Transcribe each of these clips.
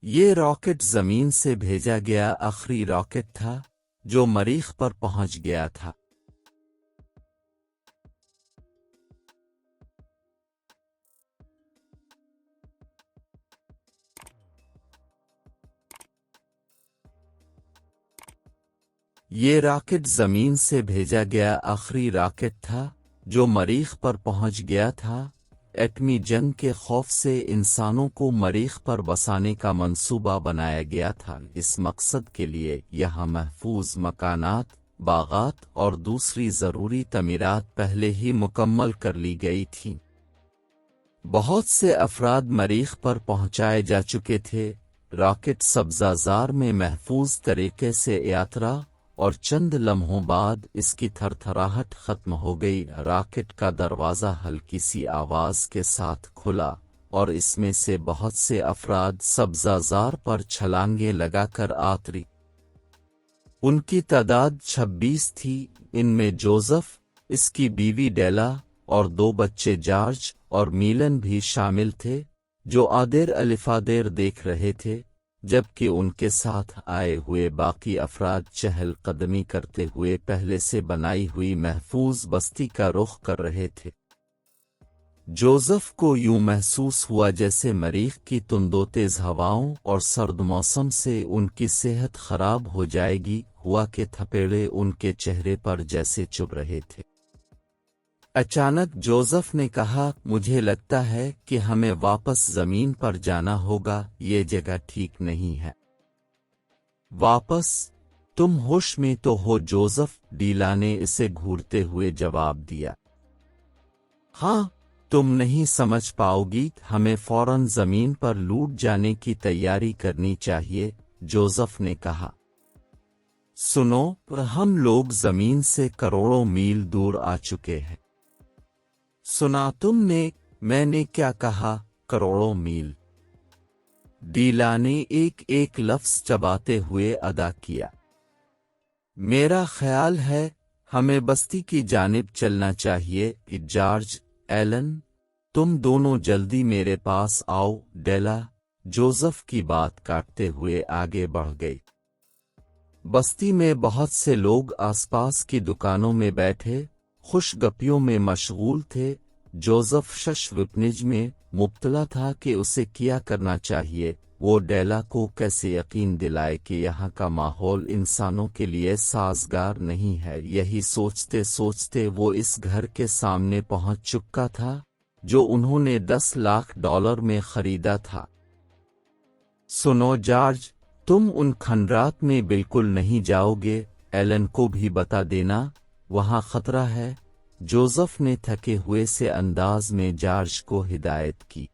یہ راکٹ زمین سے بھیجا گیا آخری راکٹ تھا جو مریخ پر پہنچ گیا تھا۔ یہ راکٹ زمین سے بھیجا گیا آخری راکٹ تھا جو مریخ پر پہنچ گیا تھا۔ ایٹمی جنگ کے خوف سے انسانوں کو مریخ پر بسانے کا منصوبہ بنایا گیا تھا۔ اس مقصد کے لیے یہاں محفوظ مکانات، باغات اور دوسری ضروری تعمیرات پہلے ہی مکمل کر لی گئی تھیں۔ بہت سے افراد مریخ پر پہنچائے جا چکے تھے۔ راکٹ سبزہ زار میں محفوظ طریقے سے اترا اور چند لمحوں بعد اس کی تھرتھراہٹ ختم ہو گئی۔ راکٹ کا دروازہ ہلکی سی آواز کے ساتھ کھلا اور اس میں سے بہت سے افراد سبزہ زار پر چھلانگیں لگا کر اترے۔ ان کی تعداد 26 تھی۔ ان میں جوزف، اس کی بیوی ڈیلا اور 2 بچے جارج اور میلن بھی شامل تھے جو آدیر الفادیر دیکھ رہے تھے، جبکہ ان کے ساتھ آئے ہوئے باقی افراد چہل قدمی کرتے ہوئے پہلے سے بنائی ہوئی محفوظ بستی کا رخ کر رہے تھے۔ جوزف کو یوں محسوس ہوا جیسے مریخ کی تندوتیز ہواؤں اور سرد موسم سے ان کی صحت خراب ہو جائے گی۔ ہوا کے تھپیڑے ان کے چہرے پر جیسے چبھ رہے تھے۔ اچانک جوزف نے کہا، مجھے لگتا ہے کہ ہمیں واپس زمین پر جانا ہوگا، یہ جگہ ٹھیک نہیں ہے۔ واپس؟ تم ہوش میں تو ہو؟ جوزف ڈیلا نے اسے گھورتے ہوئے جواب دیا۔ ہاں، تم نہیں سمجھ پاؤ گی، ہمیں فوراً زمین پر لوٹ جانے کی تیاری کرنی چاہیے، جوزف نے کہا۔ سنو، ہم لوگ زمین سے کروڑوں میل دور آ چکے ہیں۔ سنا تم نے؟ میں نے کیا کہا؟ کروڑوں میل؟ ڈیلا نے ایک لفظ چباتے ہوئے ادا کیا۔ میرا خیال ہے ہمیں بستی کی جانب چلنا چاہیے۔ جارج، ایلن، تم دونوں جلدی میرے پاس آؤ۔ ڈیلا جوزف کی بات کاٹتے ہوئے آگے بڑھ گئی۔ بستی میں بہت سے لوگ آس پاس کی دکانوں میں بیٹھے خوش گپیوں میں مشغول تھے۔ جوزف شش وپنج میں مبتلا تھا کہ اسے کیا کرنا چاہیے۔ وہ ڈیلا کو کیسے یقین دلائے کہ یہاں کا ماحول انسانوں کے لیے سازگار نہیں ہے۔ یہی سوچتے سوچتے وہ اس گھر کے سامنے پہنچ چکا تھا جو انہوں نے $10 لاکھ میں خریدا تھا۔ سنو جارج، تم ان کھنڈرات میں بالکل نہیں جاؤ گے، ایلن کو بھی بتا دینا، وہاں خطرہ ہے۔ جوزف نے تھکے ہوئے سے انداز میں جارج کو ہدایت کی۔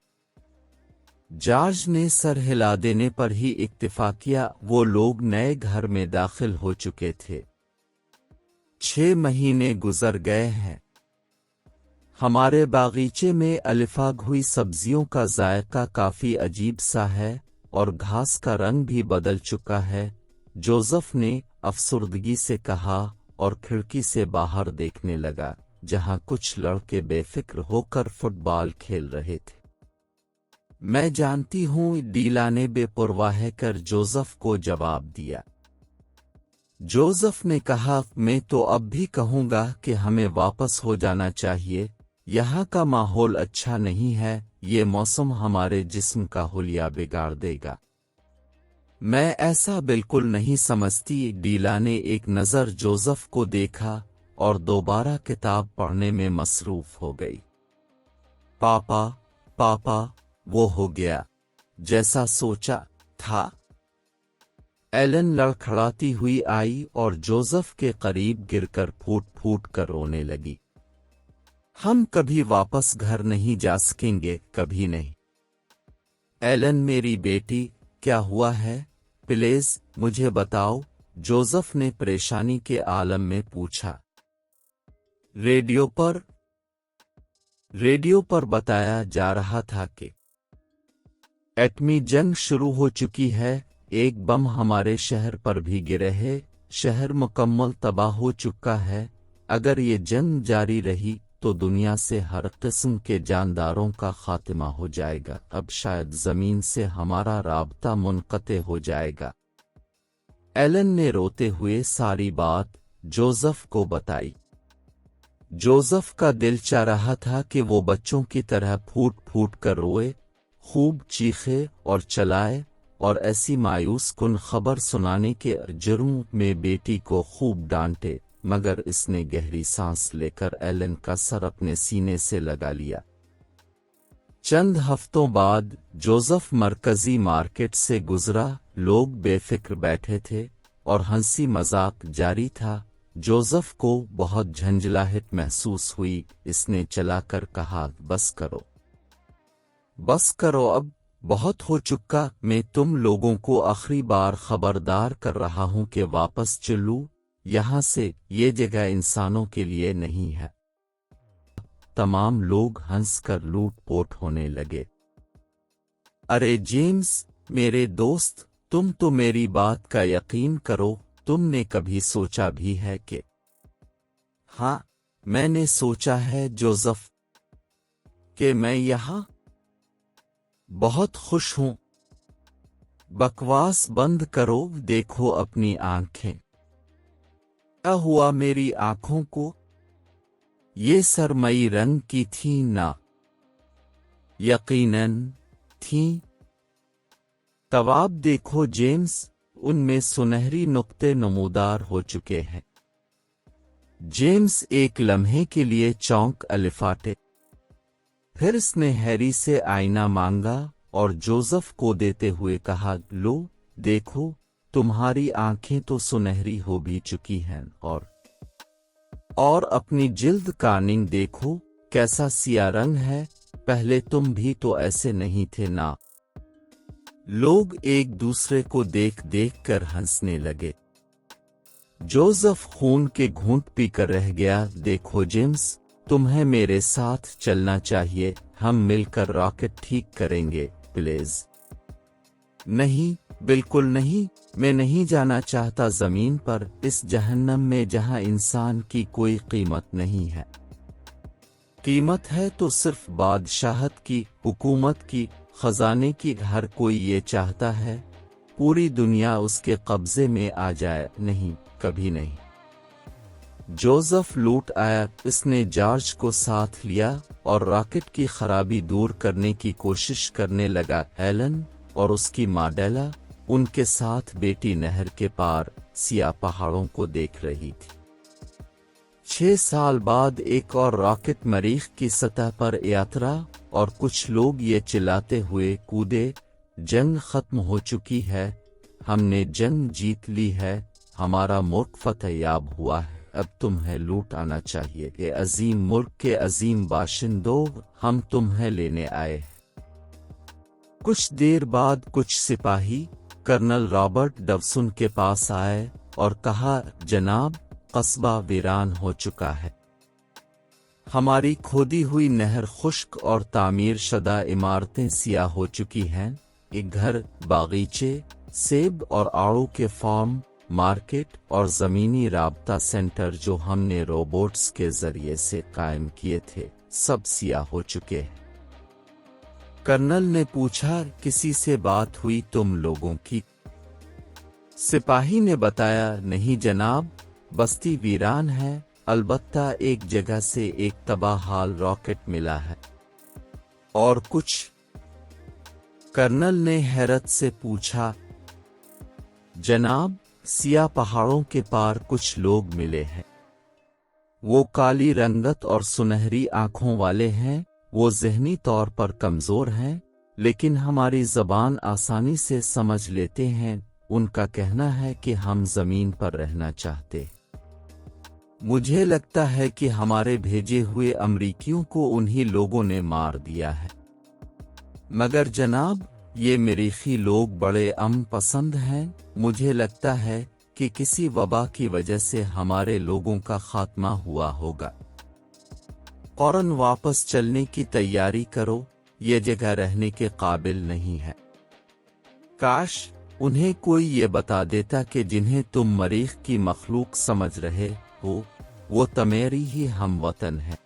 جارج نے سر ہلا دینے پر ہی اکتفا کیا۔ وہ لوگ نئے گھر میں داخل ہو چکے تھے۔ 6 مہینے گزر گئے ہیں۔ ہمارے باغیچے میں الفاگ ہوئی سبزیوں کا ذائقہ کافی عجیب سا ہے اور گھاس کا رنگ بھی بدل چکا ہے، جوزف نے افسردگی سے کہا اور کھڑکی سے باہر دیکھنے لگا جہاں کچھ لڑکے بے فکر ہو کر فٹ بال کھیل رہے تھے۔ میں جانتی ہوں، ڈیلا نے بے پرواہ کر جوزف کو جواب دیا۔ جوزف نے کہا، میں تو اب بھی کہوں گا کہ ہمیں واپس ہو جانا چاہیے، یہاں کا ماحول اچھا نہیں ہے، یہ موسم ہمارے جسم کا حلیہ بگاڑ دے گا۔ میں ایسا بالکل نہیں سمجھتی۔ ڈیلا نے ایک نظر جوزف کو دیکھا اور دوبارہ کتاب پڑھنے میں مصروف ہو گئی۔ پاپا، وہ ہو گیا جیسا سوچا تھا۔ ایلن لڑکھڑاتی ہوئی آئی اور جوزف کے قریب گر کر پھوٹ پھوٹ کر رونے لگی۔ ہم کبھی واپس گھر نہیں جا سکیں گے، کبھی نہیں۔ ایلن میری بیٹی، کیا ہوا ہے؟ پلیز مجھے بتاؤ، جوزف نے پریشانی کے عالم میں پوچھا۔ ریڈیو پر بتایا جا رہا تھا کہ ایٹمی جنگ شروع ہو چکی ہے، ایک بم ہمارے شہر پر بھی گرے ہے، شہر مکمل تباہ ہو چکا ہے، اگر یہ جنگ جاری رہی तो दुनिया से हर किस्म के जानदारों का खात्मा हो जाएगा। अब शायद ज़मीन से हमारा राब्ता मुनक़ते हो जाएगा। एलन ने रोते हुए सारी बात जोसेफ को बताई। जोसेफ का दिल चाह रहा था कि वो बच्चों की तरह फूट फूट कर रोए, खूब चीखे और चलाए और ऐसी मायूस कुन खबर सुनाने के जुर्म में बेटी को खूब डांटे, मगर इसने गहरी सांस लेकर एलन का सर अपने सीने से लगा लिया। चंद हफ्तों बाद जोसेफ मरकजी मार्केट से गुजरा। लोग बेफिक्र बैठे थे और हंसी मजाक जारी था। जोसेफ को बहुत झंझलाहट महसूस हुई। इसने चलाकर कहा, बस करो, बस करो, अब बहुत हो चुका। मैं तुम लोगों को आखिरी बार खबरदार कर रहा हूं कि वापस चलूं यहां से। ये जगह इंसानों के लिए नहीं है। तमाम लोग हंसकर लूट-पोट होने लगे। अरे जेम्स, मेरे दोस्त, तुम तो मेरी बात का यकीन करो। तुमने कभी सोचा भी है कि... हाँ, मैंने सोचा है जोसेफ, कि मैं यहां बहुत खुश हूं। बकवास बंद करो, देखो अपनी आंखें। क्या हुआ मेरी आंखों को? ये सरमई रंग की थी ना? यकीनन थी। तवाब देखो जेम्स, उनमें सुनहरी नुक्ते नमूदार हो चुके हैं। जेम्स एक लम्हे के लिए चौंक अलिफाटे। फिर उसने हैरी से आईना मांगा और जोसेफ को देते हुए कहा, लो देखो, तुम्हारी आंखें तो सुनहरी हो भी चुकी हैं, और अपनी जिल्द का रंग देखो, कैसा सिया रंग है। पहले तुम भी तो ऐसे नहीं थे ना। लोग एक दूसरे को देख देख कर हंसने लगे। जोसेफ खून के घूंट पीकर रह गया। देखो जेम्स, तुम्हें मेरे साथ चलना चाहिए। हम मिलकर रॉकेट ठीक करेंगे, प्लीज। नहीं, बिल्कुल नहीं, मैं नहीं जाना चाहता जमीन पर, इस जहन्नम में जहां इंसान की कोई कीमत नहीं है। कीमत है तो सिर्फ बादशाहत की, हुकूमत की, खजाने की। हर कोई ये चाहता है पूरी दुनिया उसके कब्जे में आ जाए। नहीं, कभी नहीं। जोसेफ लौट आया। इसने जॉर्ज को साथ लिया और रॉकेट की खराबी दूर करने की कोशिश करने लगा। एलन और उसकी माँ डेला उनके साथ बेटी नहर के पार सिया पहाड़ों को देख रही थी। 6 साल बाद एक और रॉकेट मरीख की सतह पर यात्रा, और कुछ लोग ये चिल्लाते हुए कूदे, जंग खत्म हो चुकी है, हमने जंग जीत ली है, हमारा मुल्क फतेहयाब हुआ है। अब तुम्हें लूट आना चाहिए। ये अजीम मुल्क के अजीम बाशिंदों, हम तुम्हें लेने आए। कुछ देर बाद कुछ सिपाही कर्नल रॉबर्ट डवसन के पास आए और कहा, जनाब, कस्बा वीरान हो चुका है। हमारी खोदी हुई नहर खुश्क और तामीर शुदा इमारतें सियाह हो चुकी हैं। एक घर, बागीचे, सेब और आड़ू के फार्म, मार्केट और ज़मीनी राब्ता सेंटर जो हमने रोबोट्स के जरिए से कायम किए थे, सब सियाह हो चुके हैं। कर्नल ने पूछा, किसी से बात हुई तुम लोगों की? सिपाही ने बताया, नहीं जनाब, बस्ती वीरान है, अलबत्ता एक जगह से एक तबाहाल रॉकेट मिला है। और कुछ? कर्नल ने हैरत से पूछा। जनाब, सिया पहाड़ों के पार कुछ लोग मिले हैं। वो काली रंगत और सुनहरी आंखों वाले हैं। वो ज़हनी तौर पर कमज़ोर हैं, लेकिन हमारी ज़बान आसानी से समझ लेते हैं। उनका कहना है कि हम ज़मीन पर रहना चाहते। मुझे लगता है कि हमारे भेजे हुए अमरीकियों को उन्हीं लोगों ने मार दिया है। मगर जनाब, ये मरीखी लोग बड़े अमन पसंद हैं। मुझे लगता है कि किसी वबा की वजह से हमारे लोगों का खात्मा हुआ होगा। फौरन वापस चलने की तैयारी करो, ये जगह रहने के काबिल नहीं है। काश उन्हें कोई ये बता देता कि जिन्हें तुम मरीख की मखलूक समझ रहे हो, वो तुम्हारी ही हमवतन है।